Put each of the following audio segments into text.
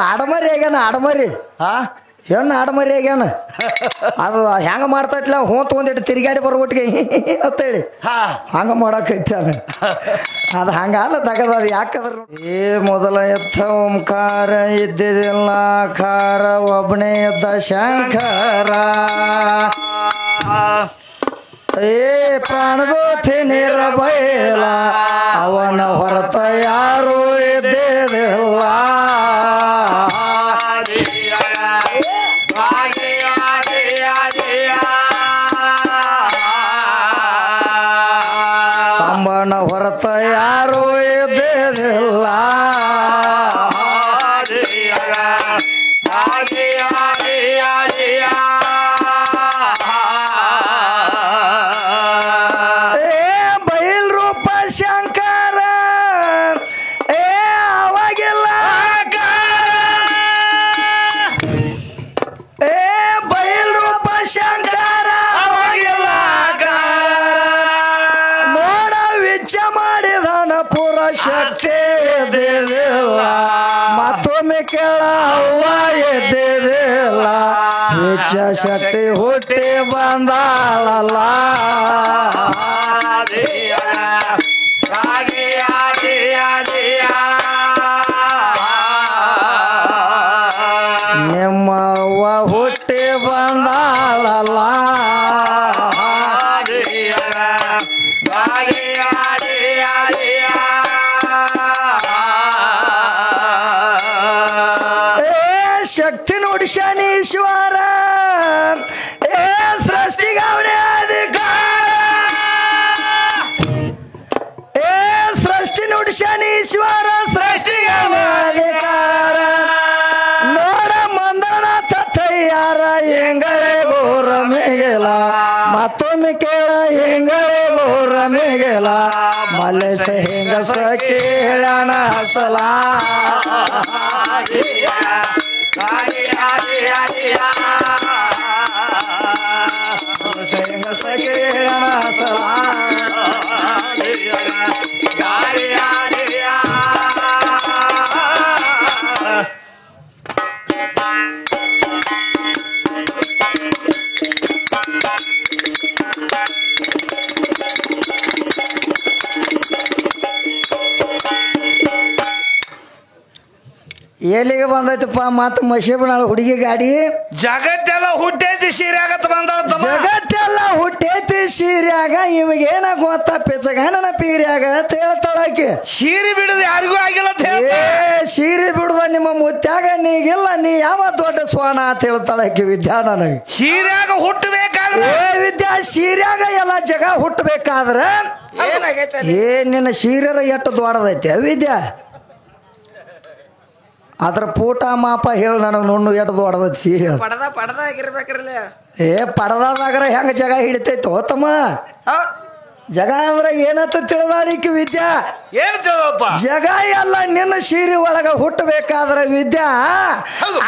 ಆಡಮರಿ ಆಗ್ಯಾನ ಆಡಮರಿ ಹೆಣ್ಣು ಆಡಮರಿ ಆಗ್ಯಾನ ಅದು ಹೆಂಗ ಮಾಡ್ತೈತ್ಲ ಹೋತ್ ಒಂದಿಟ್ಟು ತಿರುಗಾಡಿ ಬರ್ಬಿಟ್ಟಿಗೆ ಅಂತೇಳಿ ಹಂಗ ಮಾಡಕೈತಾನ ಅದು ಹಂಗಲ್ಲ ತಗದ ಅದು ಯಾಕಂದ್ರ ಏ ಮೊದಲ ಎತ್ತ ಓಂಕಾರ ಇದ್ದಿದ್ದಿಲ್ಲ ಖಾರ ಒಬ್ಬನೇ ಎದ್ದ ಶಂಕರ ಏ ಪ್ರಾಣದೋತಿ ನೀರ ಬಯಲ ಅವನ ಹೊರತ ಯಾರು ಇದ್ದಿದ್ದಿಲ್ಲ ಸಂಬಣ ಹೊರತ ಯಾರು ಇದ್ದಿದ್ದಿಲ್ಲ ಬಯಲ್ ರೂಪ ಶಂಕರ ಏ ಅವಾಗಿಲ್ಲ ಏ ಬಯಲ್ ರೂಪ ಶಂಕರ ಅವಾಗಿಲ್ಲ ನೋಡ ವಿಚ್ಚ ಮಾಡಿದನ ಪುರ ಶಕ್ತಿ ಎದ್ದಿದ್ದಿಲ್ಲ ಮತ್ತೊಮ್ಮೆ ಕೇಳ ಅವ್ವ ಎದ್ದಿದ್ದಿಲ್ಲ ವಿಚ್ಚ ಶಕ್ತಿ ಹುಟ್ಟಿ ಬಂದಾಳಲ್ಲ ನಿಮ್ಮವ್ವ ಹುಟ್ಟಿ ಬಂದಾಳಲ್ಲ ಶಕ್ತಿ ನೋಡಿ ಶನೀಶ್ವರ ಏ ಸೃಷ್ಟಿಗವನೇ ಅಧಿಕಾರ ಏ ಸೃಷ್ಟಿ ನೋಡಿ ಶನೀಶ್ವರ ಸೃಷ್ಟಿಗವನೇ ಅಧಿಕಾರ ನೋಡ ಮಂದನಾಥ ತಯ್ಯಾರ ಹೆಂಗಳೆ ಗೋರ ಮೇಗೆಲ ಮತ್ತೊಮ್ಮೆ ಕೇಳ ಹೆಂಗಳೆ ಗೋರ ಮೇಗೆಲ ಮಲ್ಲೇಶ ಹೆಂಗಸ ಕೇಳಣ ಹಸಲ ಹೆಂಗಸ ಕೇಳಣ ಹಸಲ ಎಲ್ಲಿಗೆ ಬಂದೈತಪ್ಪ ಮತ್ತ ಮಶೀಬನಾಳ ಹುಡುಗಿ ಗಾಡಿ ಜಗತ್ತೆಲ್ಲ ಹುಟ್ಟೈತಿ ಸೀರ್ಯಾಗತ್ ಬಂದವ ಜಗತ್ತೆಲ್ಲ ಹುಟ್ಟೈತಿ ಸೀರ್ಯಾಗ ಇವಾಗೇನ ಗೊತ್ತ ಪಿಚ್ಚಗಾನ ಪೀರ್ಯಾಗ ಅಂತ ಹೇಳ್ತಾಳಾಕಿ ಸೀರೆ ಬಿಡುದು ಯಾರಿಗೂ ಆಗಿಲ್ಲ ಏ ಸೀರೆ ಬಿಡುದ ನಿಮ್ಮ ಮುತ್ಯಾಗ ನೀಗಿಲ್ಲ ನೀ ಯಾವ ದೊಡ್ಡ ಸ್ವಾನ ಅಂತ ಹೇಳ್ತಾಳಾಕಿ ವಿದ್ಯಾ ನನಗೆ ಸೀರ್ಯಾಗ ಹುಟ್ಟಬೇಕಾದ್ರೆ ಏ ವಿದ್ಯಾ ಸೀರ್ಯಾಗ ಎಲ್ಲ ಜಗ ಹುಟ್ಟಬೇಕಾದ್ರ ಏ ನಿನ್ನ ಸೀರ್ಯರ ಎಷ್ಟು ದೊಡ್ಡದೈತಿ ವಿದ್ಯಾ ಅದ್ರ ಪೂಟ ಮಾಪ ಹೇಳಿ ನನಗೆ ನುಣ್ಣು ಎಷ್ಟು ದೊಡ್ಡದೈತಿ ಸೀರೆ ಪಡದಾಗಿರ್ಬೇಕ್ರಲ್ಲ ಏ ಪಡದಾದ್ರ ಹೆಂಗ ಜಗ ಹಿಡಿತೈತೋ ತಮ್ಮ ಜಗ ಅಂದ್ರೆ ಏನಂತ ತಿಳಿದಾರಿಕೆ ವಿದ್ಯಾ ಏನ್ ತಿಳಪ್ಪ ಜಗ ಎಲ್ಲ ನಿನ್ನ ಸೀರೆ ಒಳಗ ಹುಟ್ಟಬೇಕಾದ್ರೆ ವಿದ್ಯಾ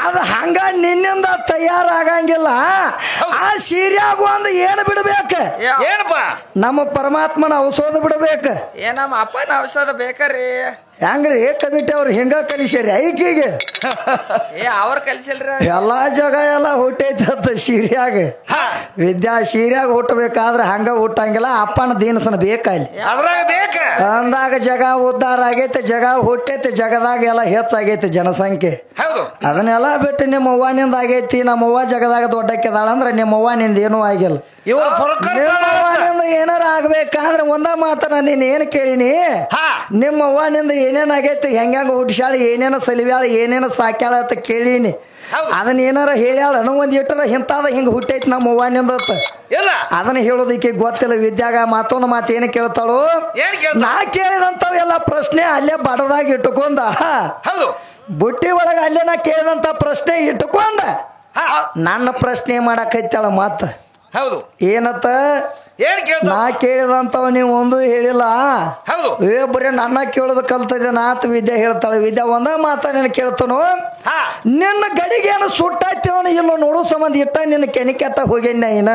ಅದು ಹಂಗ ನಿನ್ನಿಂದ ತಯಾರಾಗಂಗಿಲ್ಲ ಆ ಸೀರೆಯಾಗ ಒಂದು ಏನು ಬಿಡ್ಬೇಕ ಏನಪ್ಪ ನಮ್ಮ ಪರಮಾತ್ಮನ ಔಷಧ ಬಿಡ್ಬೇಕ ನಮ್ಮ ಅಪ್ಪನ ಔಷಧ ಬೇಕ್ರಿ ಹೆಂಗ್ರಿ ಕಮಿಟಿ ಅವ್ರು ಹೆಂಗ ಕಲಿಸ್ಯಾರಿ ಐಕಿಗೆ ಅವ್ರ ಕಲಿಸಿಲ್ರಿ ಎಲ್ಲಾ ಜಗ ಎಲ್ಲ ಹುಟ್ಟೈತ ಸೀರ್ಯಾಗ ವಿದ್ಯಾ ಸೀರ್ಯಾಗ ಹುಟ್ಟಬೇಕಾದ್ರೆ ಹಂಗ ಹುಟ್ಟಂಗಿಲ್ಲ ಅಪ್ಪನ ದೀನಸನ ಬೇಕಲ್ಲಿ ಅದ್ರಾಗ ಬೇಕ ಅಂದಾಗ ಜಗ ಉದ್ಧಾರ ಆಗೈತೆ ಜಗ ಹುಟ್ಟೈತೆ ಜಗದಾಗ ಎಲ್ಲ ಹೆಚ್ಚಾಗೈತೆ ಜನಸಂಖ್ಯೆ ಹೌದು ಅದನ್ನೆಲ್ಲ ಬಿಟ್ಟು ನಿಮ್ಮ ಅವ್ವನಿಂದ ಆಗೈತಿ ನಮ್ಮ ಅವ್ವ ಜಗದಾಗ ದೊಡ್ಡಕ್ಕೆದಾಳ ಅಂದ್ರೆ ನಿಮ್ಮ ಅವ್ವನಿಂದ ಏನೂ ಆಗಿಲ್ಲ ಇವ್ರು ನಿಮ್ಮ ಅವ್ವನಿಂದ ಏನಾರ ಆಗ್ಬೇಕಾದ್ರೆ ಒಂದ ಮಾತನ ನೀನ್ ಏನ್ ಕೇಳಿನಿ ನಿಮ್ಮ ಅವ್ವನಿಂದ ಏನೇನ್ ಆಗೈತಿ ಹೆಂಗ ಹುಡ್ಸ್ಯಾಳ ಏನೇನ ಸಲಿವ್ಯಾಳ ಏನೇನ ಸಾಕ್ಯಾಳ ಅಂತ ಕೇಳೀನಿ ಅದನ್ನ ಏನಾರ ಹೇಳ್ಯಾಳ ಒಂದ್ ಇಟ್ಟರ ಇಂತಾದ ಹಿಂಗ ಹುಟ್ಟೈತಿ ನಮ್ಮ ಅವ್ವನಿಂದ ಅದನ್ನ ಹೇಳೋದಕ್ಕೆ ಗೊತ್ತಿಲ್ಲ ವಿದ್ಯಾಗ ಮತ್ತೊಂದು ಮಾತು ಏನು ಕೇಳ್ತಾಳು ನಾ ಕೇಳಿದಂತವ್ ಎಲ್ಲ ಪ್ರಶ್ನೆ ಅಲ್ಲೇ ಬಡದಾಗ ಇಟ್ಟುಕೊಂಡ ಬುಟ್ಟಿ ಒಳಗ ಅಲ್ಲೇ ನಾ ಕೇಳಿದಂತ ಪ್ರಶ್ನೆ ಇಟ್ಟುಕೊಂಡ ನನ್ನ ಪ್ರಶ್ನೆ ಮಾಡಕೈತಾಳ ಮತ್ತ ಹೌದು ಏನತ್ತ ಏನ್ ನಾ ಕೇಳಿದಂತವ್ ನೀವು ಒಂದು ಹೇಳಿಲ್ಲ ಬರೀ ನನ್ನ ಕೇಳೋದು ಕಲ್ತಿದ್ದೆ ನಾತ್ ವಿದ್ಯೆ ಹೇಳ್ತಾಳೆ ವಿದ್ಯಾ ಒಂದ ಮಾತ ನೀನು ಕೇಳ್ತಾನು ನಿನ್ನ ಗಡಿಗೆ ಏನು ಸುಟ್ಟಾಯ್ತೇವನ ಇಲ್ಲ ನೋಡು ಸಂಬಂಧ ಇಟ್ಟ ನಿನ್ನ ಕೆಣಿ ಕೆಟ್ಟ ಹೋಗ್ಯಾನ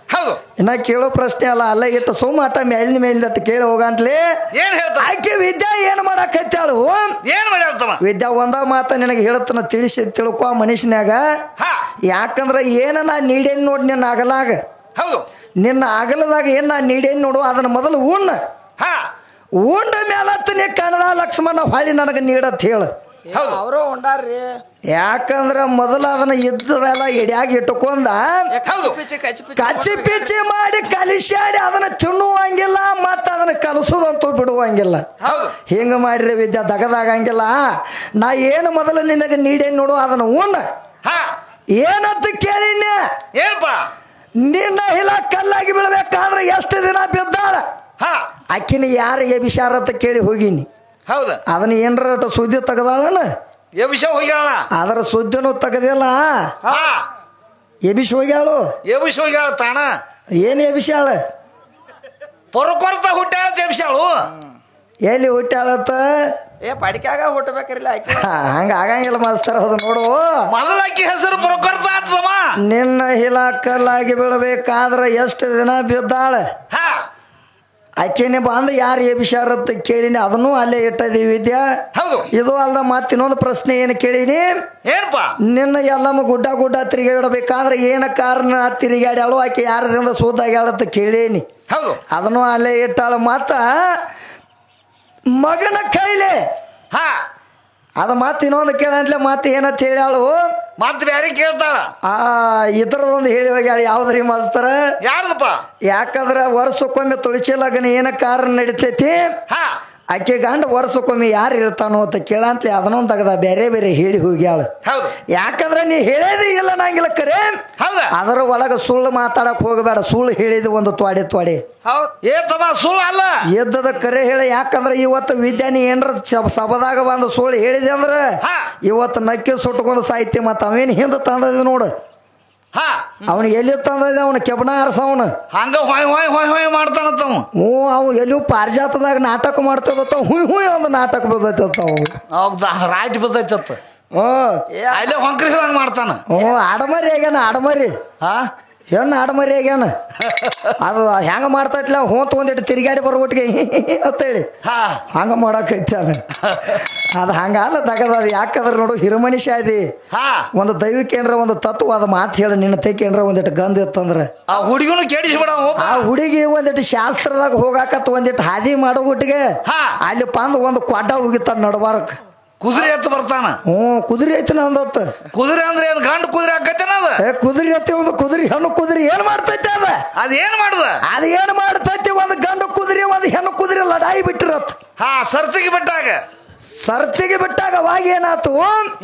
ಹೌದು ಇನ್ನ ಕೇಳೋ ಪ್ರಶ್ನೆ ಅಲ್ಲ ಅಲ್ಲ ಇಟ್ಟು ಸುಮ್ಮ ಆಟ ಮೇಲಿನ ಮೇಲಿದಟ್ಟು ಕೇಳಿ ಹೋಗಂಟ್ಲಿ ಏನ್ ಹೇಳ್ತಾವ ಆಕೆ ವಿದ್ಯಾ ಏನ್ ಮಾಡಾಕತ್ತಾಳು ಏನ್ ಮಾಡ್ಯಾಳ್ತವ ವಿದ್ಯಾ ಒಂದ ಮಾತ ನಿನಗೆ ಹೇಳ್ತಾನ ತಿಳಿಸಿ ತಿಳ್ಕೊ ಮನುಷ್ಯನ್ಯಾಗ ಹಾ ಯಾಕಂದ್ರ ಏನ ನಾ ನೀಡೇನ್ ನೋಡಿ ನಿನ್ನ ಅಗಲಾಗ ಹೌದು ನಿನ್ನ ಅಗಲದಾಗ ಏನ್ ನಾ ನೀಡೇನ್ ನೋಡು ಅದನ್ನ ಮೊದಲು ಉಣ್ಣ ಹಾ ಉಂಡ ಮೇಲತ್ತ ನೀ ಕಣದ ಲಕ್ಷ್ಮಣ ಹೊಳ್ಳಿ ನನಗೆ ನೀಡತ್ ಹೇಳು ಹೌದು ಅವರು ಉಂಡಾರ್ರಿ ಯಾಕಂದ್ರ ಮೊದಲ ಅದನ್ನ ಇದ್ದದೆಲ್ಲ ಎಡ್ಯಾಗಿ ಇಟ್ಟುಕೊಂಡ ಹೌದು. ಕಚ್ಚಿ ಪಿಚ್ಚಿ ಮಾಡಿ ಕಲಿಸಾಡಿ ಅದನ್ನ ತಿನ್ನುವಂಗಿಲ್ಲ ಮತ್ತ ಅದನ್ನ ಕಲಸೋದಂತೂ ಬಿಡುವಂಗಿಲ್ಲ ಹೌದು ಹಿಂಗ ಮಾಡಿರಿ ವಿದ್ಯಾ ದಗದಾಗಂಗಿಲ್ಲ ನಾ ಏನು ಮೊದಲು ನಿನಗೆ ನೀಡೇನ್ ನೋಡು ಅದನ್ನ ಉಣ್ಣ ಹಾ ಏನಂತ ಕೇಳಿನ ಏನಪ್ಪ ನಿನ್ನ ಹಿಲ ಕಲ್ಲಾಗಿ ಬೀಳ್ಬೇಕಾದ್ರೆ ಎಷ್ಟು ದಿನ ಬಿದ್ದಾಳ ಹಾ ಅಕ್ಕಿನ ಯಾರು ಎಬಿಸಾರ ಅಂತ ಕೇಳಿ ಹೋಗಿನಿ ಹೌದ ಅದನ್ನ ಏನ್ರ ಸುದ್ದಿ ತೆಗದಾಳನ ಎಬಿಷ ಹೋಗ್ಯಾಳ ಅದರ ಸುದ್ದಿನೂ ತೆಗದಿಲ್ಲ ಹಾ ಎಬಿಸ್ ಹೋಗ್ಯಾಳು ಎಬಿಷ ಹೋಗ್ಯಾಳ ತಾಣ ಏನ್ ಎಬಿಸಾಳ ಪೊರಕೊರ್ತ ಹುಟ್ಟಾಳ ಎಬಿಸಾಳು ಎಲ್ಲಿ ಹುಟ್ಟಾಳತ್ತ ಏ ಪಡಿಕಾಗ ಹುಟ್ಟಬೇಕ್ರಿಲ್ಲ ಆಕಿ ಹಂಗ ಆಗಂಗಿಲ್ಲ ಮಾಸ್ತರ ಅದು ನೋಡು ಮೊದಲಾಕಿ ಹೆಸರು ಪೊರಕೊರ್ತ ಆತದಮ್ಮ ನಿನ್ನ ಹಿಲ ಕಲ್ಲಾಗಿ ಬೀಳ್ಬೇಕಾದ್ರ ಎಷ್ಟು ದಿನ ಬಿದ್ದಾಳ ಹಾ ಆಕೆನೆ ಬಂದು ಯಾರು ಎಬಿಸಾರತ್ತ ಕೇಳಿನಿ ಅದನ್ನು ಅಲ್ಲೇ ಇಟ್ಟದೀವಿ ವಿದ್ಯಾ ಹೌದು ಇದು ಅಲ್ದ ಮತ್ತೆ ಇನ್ನೊಂದು ಪ್ರಶ್ನೆ ಏನು ಕೇಳಿನಿ ಏನಪ್ಪ ನಿನ್ನ ಎಲ್ಲಮ್ಮ ಗುಡ್ಡ ಗುಡ್ಡ ತಿರುಗಾಡಬೇಕಾದ್ರೆ ಏನ ಕಾರಣ ತಿರುಗಾಡ್ಯಾಳು ಆಕೆ ಯಾರದಿಂದ ಸೂದಾಗ್ಯಾಳತ್ತ ಕೇಳೀನಿ ಹೌದು ಅದನ್ನು ಅಲ್ಲೇ ಇಟ್ಟಾಳು ಮತ್ತ ಮಗನ ಕೈಲೆ ಹಾ ಅದ ಮತ್ತೆ ಇನ್ನೊಂದು ಕೇಳಂತ್ಲೆ ಮತ್ತೆ ಏನಂತ ಹೇಳ್ಯಾಳು ಮತ್ ಬ್ಯಾರೆ ಕೇಳ್ತಾಳ ಇದ್ರದೊಂದು ಹೇಳಿ ಹೋಗ್ಯಾಳ ಯಾವ್ದ್ರಿ ಮಾಸ್ತರ ಯಾರದಪ್ಪ ಯಾಕಂದ್ರ ವರ್ಷಕ್ಕೊಮ್ಮೆ ತುಳಸಿ ಲಗ್ನ ಏನ ಕಾರಣ ನಡಿತೈತಿ ಹಾ ಆಕೆ ಗಂಡ ವರ್ಷಕ್ಕೊಮ್ಮೆ ಯಾರು ಇರ್ತಾನೋ ಅಂತ ಕೇಳಂತ್ಲೆ ಅದನ್ನೊಂದು ತಗದ ಬೇರೆ ಬೇರೆ ಹೇಳಿ ಹೋಗ್ಯಾಳ ಹೌದು ಯಾಕಂದ್ರ ನೀ ಹೇಳೇದಿ ಇಲ್ಲ ನಂಗಿಲ್ಲ ಕರೆ ಹೌದ ಅದರ ಒಳಗ ಸುಳ್ಳು ಮಾತಾಡಕ್ ಹೋಗಬೇಡ ಸುಳ್ಳು ಹೇಳಿದ ಒಂದು ತ್ವಾಡೆ ಹೌದ್ ಏ ತಮ್ಮ ಸುಳ್ಳು ಅಲ್ಲ ಎದ್ದದ ಕರೆ ಹೇಳ ಯಾಕಂದ್ರ ಇವತ್ತು ವಿದ್ಯಾನಿ ಏನ್ರ ಸಭದಾಗ ಬಂದು ಸುಳ್ಳು ಹೇಳಿದೆ ಅಂದ್ರ ಹಾ ಇವತ್ತು ನಕ್ಕಿ ಸುಟ್ಕೊಂಡು ಸಾಯ್ತಿ ಮತ್ತ ಅವೇನ್ ಹಿಂದ ತಂದದ ನೋಡು ಹಾ ಅವನು ಎಲ್ಲಿ ತಂದದ ಅವನ ಕೆಬಣ ಅರಸವನು ಹಂಗ ಹೊಯ್ ಹೊಯ್ ಹೊಯ್ ಹೊಯ್ ಮಾಡ್ತಾನತ್ತವ ಅವು ಎಲ್ಲಿಯೂ ಪಾರಿಜಾತದಾಗ ನಾಟಕ ಮಾಡ್ತದತ್ತ ಹುಯ್ ಒಂದು ನಾಟಕ ಬರ್ತೈತತ್ತ ಅವು ಹೌದಾ ರಾಯ್ಟ್ ಬರ್ತೈತತ್ತ ಅಲ್ಲೇ ಹೊಂಕ್ರಿಸಂಗ್ ಮಾಡ್ತಾನ ಆಡಮರಿ ಆಗ್ಯಾನ ಆಡಮರಿ ಹಾ ಹೆಣ್ಣು ಆಡಮರಿ ಆಗ್ಯಾನ ಅದು ಹೆಂಗ ಮಾಡ್ತೈತ್ಲ ಹ್ಞೂ ತಗೊಂಡಿಟ್ಟು ತಿರುಗಾಡಿ ಬರೋಟ್ಟಿಗೆ ಅಂತೇಳಿ ಹಾ ಹಂಗ ಮಾಡಕೈತಾನ ಅದು ಹಂಗಲ್ಲ ತಗದ ಅದು ಯಾಕಂದ್ರೆ ನೋಡು ಹಿರಮನುಷ್ಯ ಅದಿ ಹಾ ಒಂದು ದೈವಿಕೇಂದ್ರ ಒಂದು ತತ್ವವಾದ ಮಾತು ಹೇಳಿ ನಿನ್ನ ತೈಕೇಂದ್ರ ಒಂದಿಟ್ಟು ಗಂಧ ಇತ್ತಂದ್ರ ಆ ಹುಡುಗನು ಕೆಡಿಸ್ಬಿಡ ಆ ಹುಡುಗಿ ಒಂದಿಟ್ಟು ಶಾಸ್ತ್ರದಾಗ ಹೋಗಾಕತ್ ಒಂದಿಟ್ಟು ಹಾದಿ ಮಾಡೋಗುಟ್ಟಿಗೆ ಹಾ ಅಲ್ಲಿ ಬಂದು ಒಂದು ಕೊಡ್ಡ ಹೋಗಿತ್ತಾನ ನಡಬಾರಕ್ ಕುದುರೆ ಎತ್ತು ಬರ್ತಾನ ಕುದುರೆ ಐತಿನ ಅಂದತ್ತ ಕುದುರೆ ಅಂದ್ರೆ ಏನ್ ಗಂಡು ಕುದುರೆ ಆಕತ್ತೇನ ಅದ ಕುದುರೆ ಐತಿ ಒಂದು ಕುದುರೆ ಹೆಣ್ಣು ಕುದುರೆ ಏನ್ ಮಾಡ್ತೈತಿ ಅದ ಅದ ಏನ್ ಮಾಡುದ ಅದ ಏನ್ ಮಾಡ್ತೈತಿ ಒಂದು ಗಂಡು ಕುದುರೆ ಒಂದು ಹೆಣ್ಣು ಕುದುರೆ ಲಡಾಯಿ ಬಿಟ್ಟಿರತ್ ಹಾ ಸರ್ತಿಗೆ ಬಿಟ್ಟಾಗ ಸರ್ತಿಗೆ ಬಿಟ್ಟಾಗ ಅವಾಗ ಏನಾತು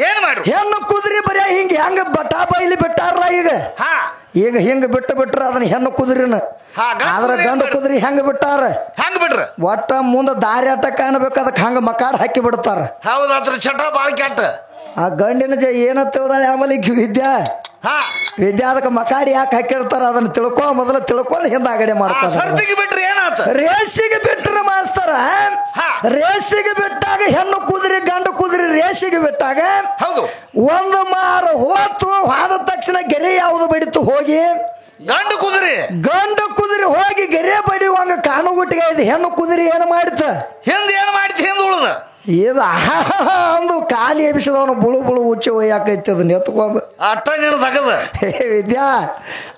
ಏನ್ ಮಾಡು ಹೆಣ್ಣು ಕುದುರೆ ಬರೀ ಹಿಂಗ ಹೆಂಗ ಬಟಾ ಬೈಲಿ ಬಿಟ್ಟಾರಲ್ಲ ಹಾ ಈಗ ಹಿಂಗ ಬಿಟ್ರ ಅದನ್ನ ಹೆಣ್ಣು ಕುದುರೆನ ಹಾ, ಗಂಡು ಆದ್ರ ಕುದುರೆ ಗಂಡು ಬಿಟ್ರು. ಕುದುರೆ ಹೆಂಗ ಬಿಟ್ಟಾರ ಹೆಂಗ್ ಬಿಟ್ರ ಒಟ್ಟ ಮುಂದ ದಾರಿ ಆಟ ಕಾಣಬೇಕು ಅದಕ್ಕೆ ಹಂಗ ಮಕಾಡ್ ಹಾಕಿ ಬಿಡ್ತಾರ ಹೌದ ಅದ್ರ ಚಟ ಬಾಳ ಕೆಟ್ಟ ಆ ಗಂಡಿನ ಏನಂತ ಹೇಳ್ದಾಳೆ ಆಮೇಲೆ ಈಕಿ ಹಾ ವಿದ್ಯಾ ಅದಕ್ಕೆ ಮಕಾಡಿ ಯಾಕೆ ಹಾಕಿರ್ತಾರ ಅದನ್ನ ಮೊದಲು ತಿಳ್ಕೊಂಡು ಹಿಂದಾಗಡೆ ಮಾಡ್ತಾರ ಸರ್ತಿಗೆ ಬಿಟ್ರೆ ಏನಾತ ರೇಸಿಗೆ ಬಿಟ್ರ ಮಾಸ್ತರ ಹಾ. ರೇಸಿಗೆ ಬಿಟ್ಟಾಗ ಹೆಣ್ಣು ಕುದುರೆ ಗಂಡು ಕುದುರೆ ರೇಸಿಗೆ ಬಿಟ್ಟಾಗ ಹೌದು ಒಂದು ಮಾರು ಹೋತು ಹೋದ ತಕ್ಷಣ ಗೆರೆ ಯಾವುದು ಬಡಿತು ಹೋಗಿ ಗಂಡು ಕುದುರೆ ಗಂಡು ಕುದುರೆ ಹೋಗಿ ಗೆರೆ ಬಡಿಯುವಂಗ ಕಾಣುಗುಟ್ಟಿಗೆ ಇದು ಹೆಣ್ಣು ಕುದುರೆ ಏನು ಮಾಡಿತ ಹಿಂದ ಏನ್ ಮಾಡ್ತಿ ಹಿಂದ ಉಳ್ದ ಇದು ಒಂದು ಖಾಲಿ ಎಬಿಸದವನು ಬುಳು ಉಚ್ಚಿ ಒಯ್ಯಾಕೈತಿ ಅದನ್ನ ಎತ್ಕೊಂಡು ಅಟ್ಟ ನೀನು ತಗದ ವಿದ್ಯಾ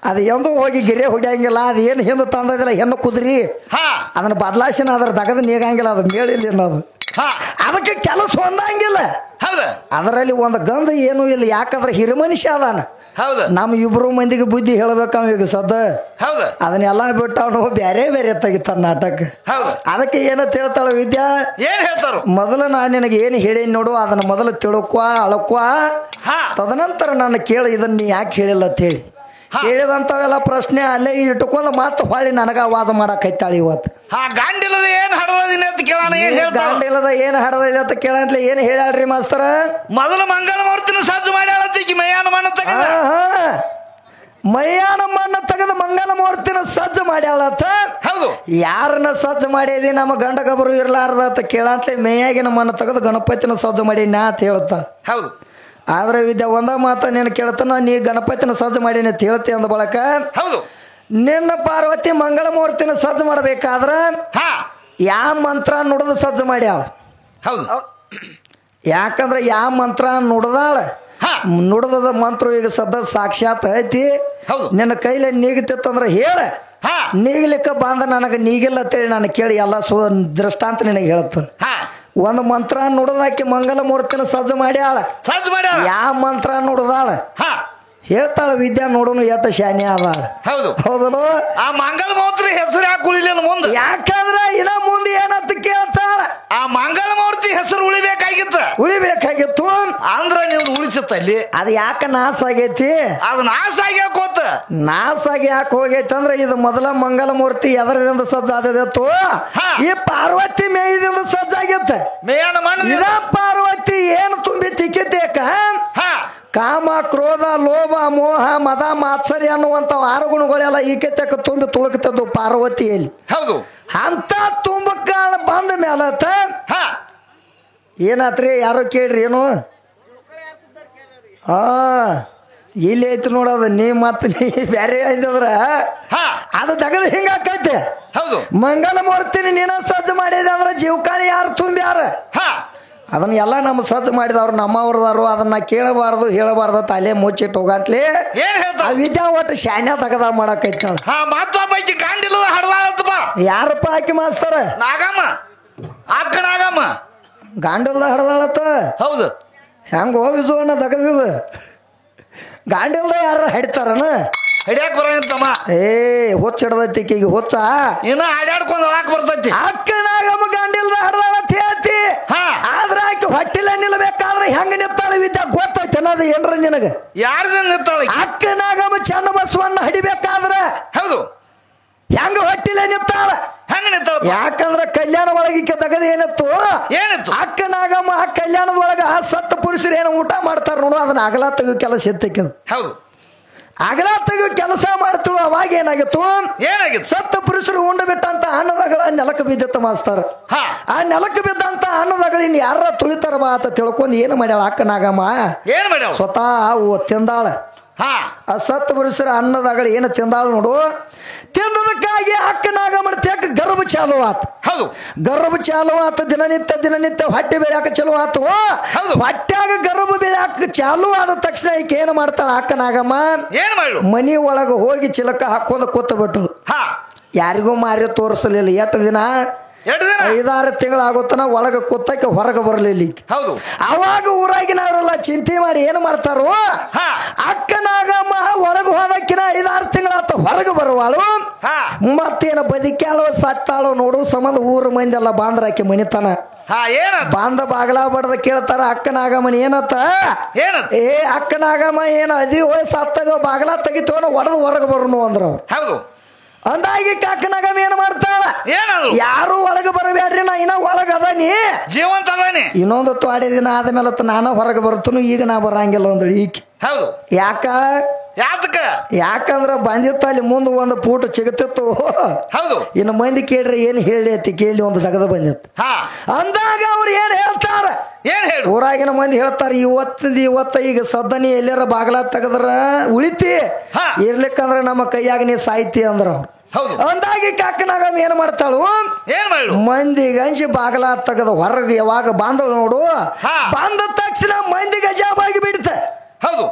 ಅದು ಎಂದು ಹೋಗಿ ಗೆರೆ ಹೊಡಿಯಂಗಿಲ್ಲ ಅದು ಏನು ಹಿಂದೆ ತಂದದಿಲ್ಲ ಹೆಣ್ಣು ಕುದುರಿ ಹಾ ಅದನ್ನ ಬದಲಾಯಿಸಿನ ಅದ್ರ ದಗದ ನೀಗಂಗಿಲ್ಲ ಅದು ಮೇಳಿಲ್ಲ ಅನ್ನೋದು ಹಾ ಅದಕ್ಕೆ ಕೆಲಸ ಹೊಂದಂಗಿಲ್ಲ ಹೌದ ಅದರಲ್ಲಿ ಒಂದು ಗಂಧ ಏನೂ ಇಲ್ಲ ಯಾಕಂದ್ರೆ ಹಿರಿಮನುಷ್ಯ ಅದಾನ ಹೌದ ನಮ್ಮ ಇಬ್ರು ಮಂದಿಗೆ ಬುದ್ಧಿ ಹೇಳ್ಬೇಕವ ಈಗ ಸದ್ದ ಹೌದ ಅದನ್ನೆಲ್ಲ ಬಿಟ್ಟು ಅವನು ಬೇರೆ ತೆಗಿತಾನ ನಾಟಕ ಹೌದ ಅದಕ್ಕೆ ಏನಂತ ಹೇಳ್ತಾಳ ವಿದ್ಯಾ ಏನ್ ಹೇಳ್ತಾರು ಮೊದಲು ನಾನು ನಿನಗೆ ಏನು ಹೇಳೀನಿ ನೋಡು ಅದನ್ನ ಮೊದಲು ತಿಳ್ಕೊ ಅಳಕ್ವ ಹಾ ತದನಂತರ ನಾನು ಕೇಳಿ ಇದನ್ನ ನೀ ಯಾಕೆ ಹೇಳಿಲ್ಲ ಅಂತ ಹೇಳಿ ಹೇಳಿದಂಥವೆಲ್ಲ ಪ್ರಶ್ನೆ ಅಲ್ಲೇ ಇಟ್ಟುಕೊಂಡು ಮತ್ತೆ ಹೊಳ್ಳಿ ನನಗ ವಾದ ಮಾಡಕೈತಾಳೆ ಇವತ್ತು ಹಾ ಗಾಂಡಿಲ್ಲದ ಏನ್ ಹಡದಿನ ಅಂತ ಕೇಳೋಣ ಏನ್ ಹೇಳ್ತಾರ ಗಾಂಡಿಲ್ಲದ ಏನು ಹಡದಿದೆ ಅಂತ ಕೇಳಂತ್ಲೆ ಏನು ಹೇಳ್ಯಾಳ್ರಿ ಮಾಸ್ತರ ಮೊದಲ ಮಂಗಲ ಮೂರ್ತಿನ ಸಜ್ಜು ಮಾಡ್ಯಾಳಂತ ಈಗ ಮೈಯಾನ ಮಣ್ಣ ತೆಗೆದ ಮೈಯಾನ ಮಣ್ಣ ತೆಗೆದು ಮಂಗಲ ಮೂರ್ತಿನ ಸಜ್ಜು ಮಾಡ್ಯಾಳತ್ತ ಹೌದು ಯಾರನ್ನ ಸಜ್ಜು ಮಾಡಿದಿ ನಮ್ಮ ಗಂಡ ಗಬರು ಇರ್ಲಾರ್ದ ಅಂತ ಕೇಳಂತ್ಲೆ ಮೈಯಾಗಿನ ಮಣ್ಣ ತೆಗೆದು ಗಣಪತಿನ ಸಜ್ಜು ಮಾಡಿ ನಾ ಅಂತ ಹೇಳ್ತಾ ಹೌದು ಆದ್ರೆ ವಿದ್ಯಾ ಒಂದ ಮಾತ ನೀನು ಕೇಳ್ತಾನ ನೀ ಗಣಪತಿನ ಸಜ್ಜು ಮಾಡೀನಿ ಅಂತ ಹೇಳ್ತಿ ಅಂದ ಬಳಕ ಹೌದು ನಿನ್ನ ಪಾರ್ವತಿ ಮಂಗಳ ಮೂರ್ತಿನ ಸಜ್ಜು ಮಾಡಬೇಕಾದ್ರ ಹಾ ಯಾವ ಮಂತ್ರ ನುಡಿದು ಸಜ್ಜು ಮಾಡ್ಯಾಳ. ಹೌದು ಯಾಕಂದ್ರೆ ಯಾವ ಮಂತ್ರ ನುಡ್ದಾಳ ಹಾ ನುಡ್ದದ ಮಂತ್ರ ಈಗ ಸದ್ದ ಸಾಕ್ಷಾತ್ ಐತಿ. ಹೌದು. ನಿನ್ನ ಕೈಲಿ ನೀಗತಿತ್ತಂದ್ರ ಹೇಳ, ಹಾ ನೀಗ್ಲಿಕ್ಕ ಬಂದ ನನಗೆ ನೀಗಿಲ್ಲ ಅಂತೇಳಿ ನಾನು ಕೇಳಿ ಎಲ್ಲ ದೃಷ್ಟಾಂತ ನಿನಗೆ ಹೇಳ್ತಾನೆ. ಹಾ ಒಂದು ಮಂತ್ರ ನುಡ್ದಾಕಿ ಮಂಗಲ ಮೂರ್ತಿನ ಸಜ್ಜು ಮಾಡ್ಯಾಳ. ಸಜ್ಜು ಮಾಡ್ಯಾಳ. ಯಾವ ಮಂತ್ರ ನುಡ್ದಾಳ ಹಾ ಹೇಳ್ತಾಳ. ವಿದ್ಯಾ ನೋಡುನು ಎಷ್ಟ ಶಾನ್ಯ ಅದಾಳ. ಹೌದು ಹೌದನು? ಆ ಮಂಗಳ ಮೂರ್ತಿ ಹೆಸರು ಯಾಕೆ ಉಳಿಲಿಲ್ಲ ಮುಂದೆ? ಯಾಕಂದ್ರ ಇನ್ನ ಮುಂದೆ ಏನಂತ ಕೇಳ್ತಾಳ. ಆ ಮಂಗಳ ಮೂರ್ತಿ ಹೆಸರು ಉಳಿಬೇಕಾಗಿತ್ತ, ಉಳಿಬೇಕಾಗಿತ್ತು. ಅಂದ್ರ ನೀವು ಉಳಿಸುತ್ತ ಅಲ್ಲಿ ಅದು ಯಾಕ ನಾಶ ಆಗೈತಿ? ಅದು ನಾಶ ಆಗ್ಯಾಕೋತ. ನಾಶ ಆಗಿ ಯಾಕೆ ಹೋಗೈತಿ ಅಂದ್ರೆ ಇದು ಮೊದಲ ಮಂಗಲ ಮೂರ್ತಿ ಎದರದಿಂದ ಸಜ್ಜಾದತ್ತು. ಹಾ. ಈ ಪಾರ್ವತಿ ಮೇಯದಿಂದ ಸಜ್ಜಾಗಿತ್ತ. ಮೇಯನ ಮಣ್ಣು ಇದ ಪಾರ್ವತಿ ಏನು ತುಂಬಿ ತಿಕ್ಕಿದ್ದೇಕ ಹಾ ಕಾಮ ಕ್ರೋಧ ಲೋಭ ಮೋಹ ಮದ ಮಾತ್ಸರ್ಯ ಅನ್ನುವಂತ ಆರು ಗುಣಗಳೆಲ್ಲ ಈಕೆತಕ್ಕ ತುಂಬಿ ತುಳುಕ್ತದ್ದು ಪಾರ್ವತಿಯಲ್ಲಿ. ಹೌದು ಅಂತ ತುಂಬಕಾಳ ಬಂದ ಮೇಲತ್ತ ಹಾ ಏನಾತ್ರಿ ಯಾರೋ ಕೇಳ್ರಿ ಏನು? ಹಾ ಇಲ್ಲಿ ಐತಿ ನೋಡೋದು. ನೀ ಮತ್ತ ನೀ ಬ್ಯಾರೆ ಐತಂದ್ರ ಹಾ ಅದು ತಗದು ಹಿಂಗ ಆಕೈತೆ. ಹೌದು ಮಂಗಲ ಮೂರ್ತಿನಿ ನೀನ ಸಜ್ಜು ಮಾಡಿದೆ ಅಂದ್ರೆ ಜೀವಕಾಲಿ ಯಾರು ತುಂಬ್ಯಾರ? ಹಾ ಅದನ್ನ ಎಲ್ಲ ನಮ್ಮ ಸಜ್ಜು ಮಾಡಿದವ್ರು ನಮ್ಮವ್ರದಾರು. ಅದನ್ನ ಕೇಳಬಾರ್ದು ಹೇಳಬಾರ್ದು ತಲೆ ಮುಚ್ಚಿಟ್ಟು ಹೋಗಂತ್ಲಿ. ಏನ್ ಆ ಹೇಳ್ತಾವ? ವಿದ್ಯಾ ಒಟ್ಟು ಶಾನ್ಯ ತಗದ ಮಾಡಕೈತ. ಹಾ ಮತ್ತೊಬ್ಬ ಗಾಂಡಿಲ್ಲದ ಹಡದಾಳತ್ತಪ್ಪ. ಯಾರಪ್ಪ ಹಾಕಿ ಮಾಸ್ತರ? ನಾಗಮ್ಮ, ಅಕ್ಕ ನಾಗಮ್ಮ. ಗಾಂಡಲ್ದ ಹಡದಾಳತ್ತ. ಹೌದು ಹೆಂಗ ಹೋಗಿಸೋಣ ತಗದಿದ ಗಾಂಡಿಲ್ದ ಯಾರ ಹಡಿತಾರನ? ಹಿಡಿಯಾಕ ಬರಂತಮ್ಮ. ಏ ಹುಚ್ಚ ಹಿಡ್ದೈತಿ ಈಗ ಹುಚ್ಚ. ಇನ್ನ ಆಡ್ಯಾಡ್ಕೊಂಡ್ ಒಳಾಕ್ ಬರ್ತೈತಿ. ಅಕ್ಕನಾಗಮ್ಮ ಗಾಂಡಿಲ್ದ ಹಡದಾಳತ್ ಹೇಳ್ತಿ. ಹಾ ಆದ್ರ ಆಕೆ ಹೊಟ್ಟಿಲೆ ನಿಲ್ಬೇಕಾದ್ರೆ ಹೆಂಗ ನಿತ್ತಾಳ ವಿದ್ಯಾ ಗೊತ್ತೈತೆ ಅನ್ನೋದು ಏನ್ರ ನಿನಗ? ಯಾರ್ದ ನಿಂತಾಳ? ಅಕ್ಕನಾಗಮ್ಮ ಚನ್ನ ಬಸವಣ್ಣ ಹಿಡಿಬೇಕಾದ್ರ ಹೌದು ಹೆಂಗ ಹೊಟ್ಟಿಲೆ ನಿತ್ತಾಳ? ಹೆಂಗ ನಿಂತಾಳ? ಯಾಕಂದ್ರ ಕಲ್ಯಾಣ ಒಳಗಿಕ್ಕೆ ತಗದ ಏನಿತ್ತು? ಏನಿತ್ತು? ಅಕ್ಕನಾಗಮ್ಮ ಆ ಕಲ್ಯಾಣದೊಳಗ ಆ ಸತ್ತ ಪುರುಷರು ಏನು ಊಟ ಮಾಡ್ತಾರ ನೋಡು, ಅದನ್ನ ಅಗಲ ತೆಗಿಯೋ ಕೆಲಸ ಎತ್ತಕ್ಕಿದ್. ಹೌದು ಅಗಲ ತೆಗಿಯೋ ಕೆಲಸ ಮಾಡ್ತಿಳು. ಅವಾಗ ಏನಾಗಿತ್ತು? ಏನಾಗಿತ್ತು? ಸತ್ತ ಪುರುಷರು ಉಂಡು ಬಿಟ್ಟಂತ ಅನ್ನದಗಳ ನೆಲಕ್ಕೆ ಬಿದ್ದಿತ್ತು ಮಾಸ್ತರ. ಹಾ ಆ ನೆಲಕ್ಕೆ ಬಿದ್ದಂತ ಅನ್ನದಗಳಿನ್ ಯಾರ ತುಳಿತಾರ ಬಾ ಅಂತ ತಿಳ್ಕೊಂಡು ಏನು ಮಾಡ್ಯಾಳ ಅಕ್ಕನಾಗಮ್ಮ? ಏನ್ ಮಾಡ್ಯಾವ? ಸ್ವತಃ ಅವು ತಿಂದಾಳ. ಹಾ ಆ ಸತ್ತ ಪುರುಷರ ಅನ್ನದಗಳು ಏನು ತಿಂದಾಳ ನೋಡು. ತಿಂದದಕ್ಕಾಗಿ ಅಕ್ಕನಾಗಮ್ಮನ ತೆಕ್ಕ ಗರ್ಭ ಚಾಲು ಆತ. ಹೌದು ಗರ್ಭ ಚಾಲು ಆತ. ದಿನನಿತ್ಯ ಹೊಟ್ಟೆ ಬೆಳ್ಯಾಕ ಚಲೋ ಆತು. ಹೌದು. ಹೊಟ್ಟ್ಯಾಗ ಗರ್ಭ ಬೆಳ್ಯಾಕ ಚಾಲು ಆದ ತಕ್ಷಣ ಈಕೆ ಏನು ಮಾಡ್ತಾಳ ಅಕ್ಕನಾಗಮ್ಮ? ಏನ್ ಮಾಡು? ಮನಿ ಒಳಗ ಹೋಗಿ ಚಿಲಕ ಹಾಕೋದ ಕೂತ ಬಿಟ್ಟು ಹಾ ಯಾರಿಗೂ ಮಾರಿ ತೋರಿಸಲಿಲ್ಲ. ಎಷ್ಟು ದಿನ? 2 ದಿನ. 5-6 ತಿಂಗಳಾಗುತ್ತಾನ ಒಳಗ ಕೂತಕ್ಕೆ ಹೊರಗೆ ಬರಲಿಲ್ಲ. ಹೌದು ಅವಾಗ ಊರಾಗಿನವರೆಲ್ಲ ಚಿಂತೆ ಮಾಡಿ ಏನು ಮಾಡ್ತಾರೋ, ಹಾ ಅಕ್ಕನಾಗಮ್ಮ ಒಳಗೆ ಹೋದಕ್ಕಿನ 5-6 ತಿಂಗಳಾತ ಹೊರಗೆ ಬರುವಾಳು. ಹಾ ಮತ್ತೇನ ಬದುಕ್ಯಾಳೋ ಸತ್ತಾಳೋ ನೋಡು ಸಂಬಂಧ ಊರ ಮಂದಿ ಎಲ್ಲ ಬಾಂದ್ರಾಕಿ ಮನಿತನ ಹಾ ಏನ ಬಾಂಧ ಬಾಗಲ ಬಡ್ದ ಕೇಳ್ತಾರ ಅಕ್ಕನಾಗಮ್ಮನ ಏನತ್ತ? ಏನಂತ? ಏ ಅಕ್ಕನಾಗಮ್ಮ ಏನ ಅದಿ ಹೋಯ್ ಸತ್ತದೋ ಬಾಗಲ ತೆಗಿತೋನ ಒಡದು ಹೊರಗೆ ಬರೋನು ಅಂದ್ರ ಅವ್ರು. ಹೌದು ಅಂದಾಗಿ ಅಕ್ಕನಾಗಮ್ಮ ಏನ್ ಮಾಡ್ತಾಳ? ಏನದು? ಯಾರು ಒಳಗೆ ಬರಬೇಡ್ರಿ, ನಾ ಇನ್ನ ಒಳಗ ಅದನಿ, ಜೀವಂತ ಅದಾನಿ. ಇನ್ನೊಂದು ತೊಡೆ ದಿನ ಆದ್ಮೇಲೆ ನಾನು ಹೊರಗೆ ಬರ್ತನು, ಈಗ ನಾ ಬರಂಗಿಲ್ಲ ಅಂದಳು ಈಕಿ. ಹೌದು ಯಾಕ? ಯಾತಕ? ಯಾಕಂದ್ರ ಬಂದಿತ್ತ ಅಲ್ಲಿ ಮುಂದೆ ಒಂದು ಪೂಟ ಸಿಗತಿತ್ತು. ಹೌದು ಇನ್ನು ಮಂದಿ ಕೇಳ್ರಿ ಏನ್ ಹೇಳಿ ಅತಿ ಕೇಳಿ ಒಂದು ದಗದ ಬಂದಿತ್ತು. ಹಾ ಅಂದಾಗ ಅವ್ರು ಏನ್ ಹೇಳ್ತಾರ? ಏನ್ ಹೇಳು? ಊರಾಗಿನ ಮಂದಿ ಹೇಳ್ತಾರ ಇವತ್ತ ಈಗ ಸದ್ದನಿ ಎಲ್ಲಾರ ಬಾಗಲ ತೆಗದ್ರ ಉಳಿತಿ, ಹಾ. ಇರ್ಲಿಕ್ಕಂದ್ರ ನಮ್ಮ ಕೈಯಾಗ ನೀ ಸಾಯ್ತಿ ಅಂದ್ರ ಅವ್ರು. ಹೌದು ಅಂದಾಗಿ ಕಾಕನಾಗಮ್ಮ ಏನ್ ಮಾಡ್ತಾಳು? ಏನ್ ಮಾಡು? ಮಂದಿ ಗಂಜಿ ಬಾಗಲ ತೆಗದ ಹೊರಗೆ ಯಾವಾಗ ಬಾಂಧವ್ ನೋಡು, ಹಾ. ಬಂದ ತಕ್ಷಣ ಮಂದಿ ಗಜಾಬಾಗಿ ಬಿಡ್ತ. ಹೌದು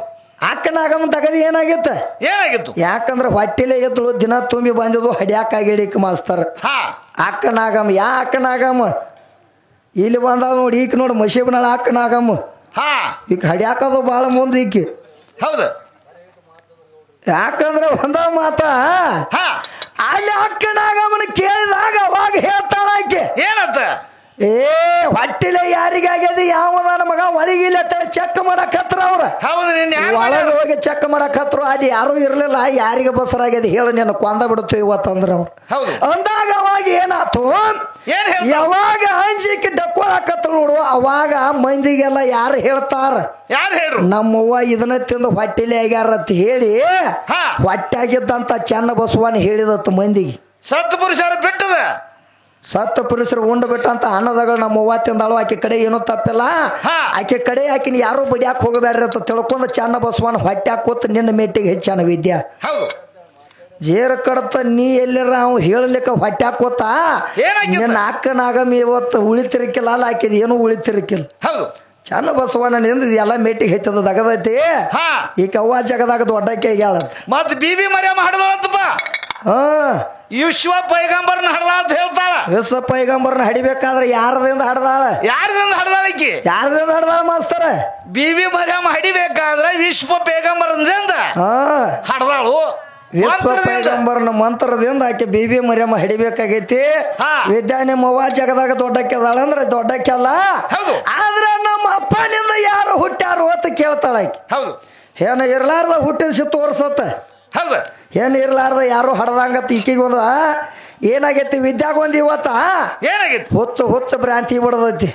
ಅಕ್ಕನಾಗಮ್ಮ ತಗದ ಏನಾಗಿತ್ತ? ಏನಾಗಿತ್ತು? ಯಾಕಂದ್ರ ಹೊಟ್ಟಿಲೆ ಎದ್ದು ದಿನ ತುಂಬಿ ಬಂದಿದ್ದು ಹಡ್ಯಾಕಾಗಿಡಿಕ್ ಮಾಸ್ತಾರ. ಹಾ ಅಕ್ಕನಾಗಮ್ಮ ಅಕ್ಕನಾಗಮ್ಮ ಇಲ್ಲಿ ಬಂದಾವ ನೋಡಿ. ಈಕ ನೋಡಿ ಮಸೀಬ್ನಾಳ ಅಕ್ಕನಾಗಮ್ಮ. ಹಾ ಈಗ ಹಡ್ಯಾಕದು ಬಾಳ ಮುಂದೆ ಈಕಿ. ಹೌದು ಯಾಕಂದ್ರ ಒಂದ ಮಾತ ಹಾ ಅಲ್ಲಿ ಅಕ್ಕನಾಗಮ್ಮನ ಕೇಳಿದಾಗ ಅವಾಗ ಹೇಳ್ತಾಳ ಆಕೆ ಏನಂತ? ಏ ಹೊಟ್ಟಿಲೆ ಯಾರಿಗಾಗ್ಯದ ಯಾವದಾನ ಮಗ ಒಳಗಿಲ್ಲ ಚೆಕ್ ಮಾಡಕತ್ರ ಅವ್ರ. ಹೌದು ನಿನ್ನ ಒಳಗೆ ಹೋಗಿ ಚೆಕ್ ಮಾಡಕತ್ರು. ಅಲ್ಲಿ ಯಾರು ಇರ್ಲಿಲ್ಲ. ಯಾರಿಗೆ ಬಸರಾಗ್ಯದ ಹೇಳಿ ನೀನು ಕೊಂದ ಬಿಡುತ್ತೆ ಇವತ್ತಂದ್ರ ಅವ್ರು. ಹೌದು ಅಂದಾಗ ಅವಾಗ ಏನಾತು? ಏನ್ ಹೇಳ್ತಾರ? ಯಾವಾಗ ಅಂಜಿಕೆ ಡಕ್ಕೊಳಕತ್ರ ನೋಡು ಅವಾಗ ಮಂದಿಗೆಲ್ಲ ಯಾರು ಹೇಳ್ತಾರ? ಯಾರು ಹೇಳ್ರು? ನಮ್ಮವ್ವ ಇದನ್ನ ತಿಂದು ಹೊಟ್ಟಿಲೆ ಆಗ್ಯಾರ ಅಂತ ಹೇಳಿ ಹಾ. ಹೊಟ್ಟಾಗಿದ್ದಂತ ಚೆನ್ನ ಬಸವನ ಹೇಳಿದತ್ತು ಮಂದಿಗೆ. ಸತ್ತು ಪುರುಷರ ಬಿಟ್ಟದ. ಸತ್ತ ಪುರುಷರು ಉಂಡು ಬಿಟ್ಟಂತ ಅನ್ನದಗಳು ನಮ್ಮವ್ವ ತಿಂದಾಳು. ಆಕೆ ಕಡೆ ಏನೂ ತಪ್ಪಿಲ್ಲ. ಹಾ. ಆಕೆ ಕಡೆ ಆಕಿನ ಯಾರು ಬಡಿಯಾಕ ಹೋಗಬೇಡ್ರಿ ಅಂತ ತಿಳ್ಕೊಂಡು ಚೆನ್ನ ಬಸವನ ಹೊಟ್ಟ್ಯಾಕ ಕೂತ್ ನಿನ್ನ ಮೆಟ್ಟಿಗೆ ಹೆಚ್ಚಾನ ವಿದ್ಯಾ. ಹೌದು ಜೇರ ಕಡತ ನೀ ಎಲ್ಲರ ಅವ್ ಹೇಳಲಿಕ್ಕ ಹೊಟ್ಟೆ ಹಾಕೋತ ಏನಾಗಿತ್ತು? ನಿನ್ನ ಅಕ್ಕನಾಗಮಿ ಇವತ್ತು ಉಳಿತಿರ್ಕಿಲ್ಲ ಅಲ್ಲ ಹಾಕಿದ್ ಏನು ಉಳಿತಿರ್ಕಿಲ್ಲ. ಹೌದು ಚನ್ನ ಬಸವಣ್ಣನಿಂದ ಎಲ್ಲ ಮೇಟಿಗೆ ಹೈತದ ದಗದೈತಿ. ಹಾ ಈ ಕವ್ವ ಜಗದಾಗ ದೊಡ್ಡಕ್ಕೆ ಹೇಳದ ಮತ್ ಬಿಬಿ ಮರ್ಯಾಮ ಹಡದಳತ್ತಪ್ಪ. ವಿಶ್ವ ಪೈಗಂಬರ್ನ ಹಡದ ಅಂತ ಹೇಳ್ತಾಳ. ವಿಶ್ವ ಪೈಗಂಬರ್ನ ಹಡಿಬೇಕಾದ್ರೆ ಯಾರದಿಂದ ಹಡ್ದಾಳ? ಯಾರದಿಂದ ಹಡದಾಳಕಿ? ಯಾರದಿಂದ ಹಡ್ದಾಳ ಮಾಸ್ತರ? ಬಿಬಿ ಮರ್ಯಾಮ ಹಡಿಬೇಕಾದ್ರೆ ವಿಶ್ವ ಪೈಗಂಬರದಿಂದ ಹಡದಾಳು. ವಿಶ್ವ ಪೈಗಂಬರ್ನ ಮಂತ್ರದಿಂದ ಆಕೆ ಬಿಬಿ ಮರ್ಯಮ್ಮ ಹಿಡಿಬೇಕಾಗೈತಿ. ವಿದ್ಯಾ ನಿಮ್ಮವ್ವ ಜಗದಾಗ ದೊಡ್ಡಕ್ಕೆದಾಳ ಅಂದ್ರೆ ದೊಡ್ಡಕ್ಕೆಲ್ಲ. ಆದ್ರೆ ನಮ್ಮ ಅಪ್ಪನಿಂದ ಯಾರು ಹುಟ್ಟ್ಯಾರು ಅಂತ ಕೇಳ್ತಾಳ ಆಕೆ. ಹೌದು ಏನು ಇರ್ಲಾರ್ದ ಹುಟ್ಟಿಸಿ ತೋರ್ಸತ್ತ. ಹೌದು ಏನು ಇರ್ಲಾರ್ದ ಯಾರು ಹಡ್ದಂಗತ್ತ ಈಕಿಗೆ ಒಂದ ಏನಾಗೈತಿ ವಿದ್ಯಾಗ ಒಂದ್ ಇವತ್ತ ಏನಾಗೈತಿ? ಹುಚ್ಚ ಭ್ರಾಂತಿ ಬಿಡದೈತಿ.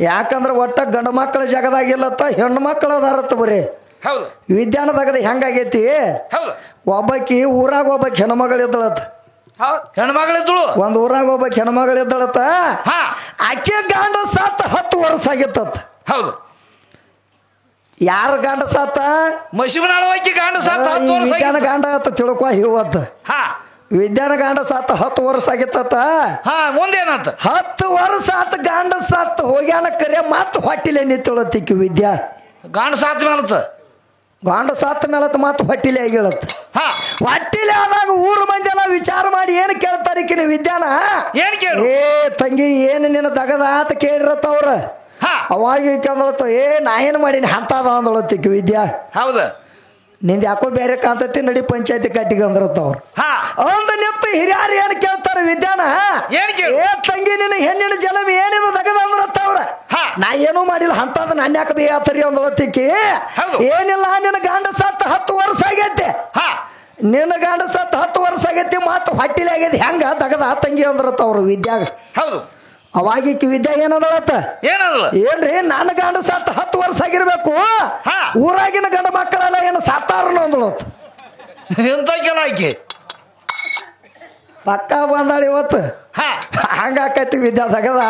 ಯಾಕಂದ್ರ ಒಟ್ಟ ಗಂಡು ಮಕ್ಕಳ ಜಗದಾಗಿಲ್ಲತ್ತ ಹೆಣ್ಣು ಮಕ್ಕಳ ಅದಾರತ್ತ ಬರೀ. ಹೌದು ವಿದ್ಯಾನದಾಗದ ಹೆಂಗಾಗೈತಿ? ಹೌದು ಒಬ್ಬಾಕಿ ಊರಾಗ ಒಬ್ಬಾಕಿ ಹೆಣ್ಮಗಳಿದ್ದಳತ್ತ. ಹೆಣ್ಮಗಳಿದ್ದಳು. ಒಂದ್ ಊರಾಗ ಒಬ್ಬ ಹೆಣ್ಮಗಳಿದ್ದಳತ್ತ. ಆಕೆ ಗಂಡ ಸತ್ತ 10 ವರ್ಷ ಆಗಿತ್ತತ್ತ. ಹೌದು ಯಾರ ಗಂಡ ಸತ್ತ? ಮಶಿಬನಾಳವಾಕಿ ಗಂಡ ಸತ್ತ 10 ವರ್ಷ. ವಿದ್ಯಾನ ಗಂಡ ಆತ ತಿಳ್ಕೊ ಇವತ್ತ. ವಿದ್ಯಾನ ಗಂಡ ಸತ್ತ 10 ವರ್ಷ ಆಗಿತ್ತತ್ತ. ಮುಂದೇನಂತ? 10 ವರ್ಷ ಆತ ಗಂಡ ಸತ್ತ ಹೋಗ್ಯಾನ ಕರೆ ಮತ್ತ ಹೊಟ್ಟಿಲೆ ನಿಂತಳತ್ತಿಕ್ಕಿ ವಿದ್ಯಾ. ಗಂಡ ಸಾತ್ ಮೇಲತ್ತ. ಗಂಡ ಸತ್ತ ಮೇಲತ್ತ ಮತ್ತ ಹೊಟ್ಟಿಲೆ ಆಗಿಳತ್ತ. ಹೊಟ್ಟಿಲೆ ಆದಾಗ ಊರ ಮಂದಿ ಎಲ್ಲ ವಿಚಾರ ಮಾಡಿ ಏನ್ ಕೇಳ್ತಾರಿಕಿನ ವಿದ್ಯಾನ? ಏನ್ ಕೇಳು? ಏ ತಂಗಿ ಏನ್ ನಿನ್ನ ದಗದ ಆತ ಕೇಳಿರತ್ತ ಅವ್ರ. ಅವಾಗ ಕೇಳತ್ತ ನಾ ಏನ್ ಮಾಡೀನಿ ಅಂತದ ಅಂದಳತ್ತಿಕ್ಕಿ ವಿದ್ಯಾ. ಹೌದ ನಿಂದ ಯಾಕೋ ಬೇರೆ ಕಾಂತತಿ ನಡಿ ಪಂಚಾಯತಿ ಕಟ್ಟಿಗೆ ಅಂದ್ರತ್ತ ಅವ್ರು. ಅಂದ ನಿಂತ ಹಿರಿಯಾರು ಏನ್ ಕೇಳ್ತಾರ ವಿದ್ಯಾನ? ಏ ತಂಗಿ ನಿನ್ನ ಹೆಣ್ಣಿನ ಜಲಮಿ ಏನಿದ ದಗದ ಅಂದ್ರತ್ತ ಅವ್ರ. ನಾ ಏನೂ ಮಾಡಿಲ್ಲ ಅಂತದ ನನ್ನ ಯಾಕೆ ಬೇಯತ್ತರಿ ಅಂದಳತ್ತಿಕ್ಕಿ. ಏನಿಲ್ಲ ನಿನ್ನ ಗಂಡ ಸತ್ತ 10 ವರ್ಷ ಆಗೈತೆ. ನಿನ್ನ ಗಂಡ ಸತ್ತ 10 ವರ್ಷ ಆಗೈತಿ ಮತ್ತ ಹೊಟ್ಟಿಲೆ ಆಗೈತಿ ಹೆಂಗ ದಗದ ತಂಗಿ ಅಂದ್ರತ್ತ ಅವ್ರು ವಿದ್ಯಾಗ. ಹೌದು ಅವಾಗಿಕ್ಕಿ ವಿದ್ಯಾ ಏನದಳತ್ತ? ಏನ್ರಿ ನನ್ನ ಗಂಡ ಸತ್ತ 10 ವರ್ಷ ಆಗಿರ್ಬೇಕು, ಊರಾಗಿನ ಗಂಡ ಮಕ್ಕಳೆಲ್ಲ ಏನು ಸತ್ತಾರನು ಅಂದಳತ್ತ. ಎಂತ ಕೆಲ ಆಕಿ ಪಕ್ಕ ಬಂದಾಳ ಇವತ್ತು. ಹಂಗ ಆಕೈತಿ ವಿದ್ಯಾ ದಗದ.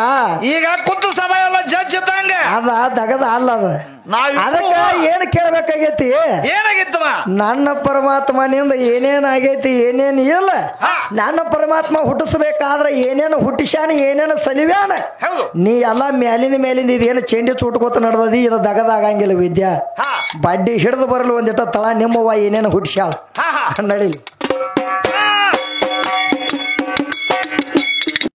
ಈಗ ಕುತ್ತು ಸಮಯ ಎಲ್ಲ ಜಡ್ಜ್ ಇದ್ದಂಗ ಅದ ದಗದ ಅಲ್ಲ ಅದ. ಅದಕ್ಕ ಏನ್ ಕೇಳ್ಬೇಕಾಗೈತಿ? ಏನಾಗಿತ್ತಮ್ಮ? ನನ್ನ ಪರಮಾತ್ಮನಿಂದ ಏನೇನ್ ಆಗೈತಿ ಏನೇನ್ ಇಲ್ಲ. ನನ್ನ ಪರಮಾತ್ಮ ಹುಟ್ಟಿಸ್ಬೇಕಾದ್ರೆ ಏನೇನು ಹುಟ್ಟಿಸ್ಯಾನ ಏನೇನು ಸಲಿವ್ಯಾನ. ನೀ ಎಲ್ಲಾ ಮೇಲಿಂದ ಇದೇನು ಚೆಂಡಿ ಚೂಟ್ಕೋತ ನಡ್ದದಿ. ಇದು ದಗದ ಆಗಂಗಿಲ್ಲ ವಿದ್ಯಾ. ಬಡ್ಡಿ ಹಿಡಿದು ಬರಲು ಒಂದಿಟ್ಟ ತಳ ನಿಮ್ಮವ್ವ ಏನೇನು ಹುಟ್ಟಿಸ್ಯಾಳ ನಡಿಲಿ.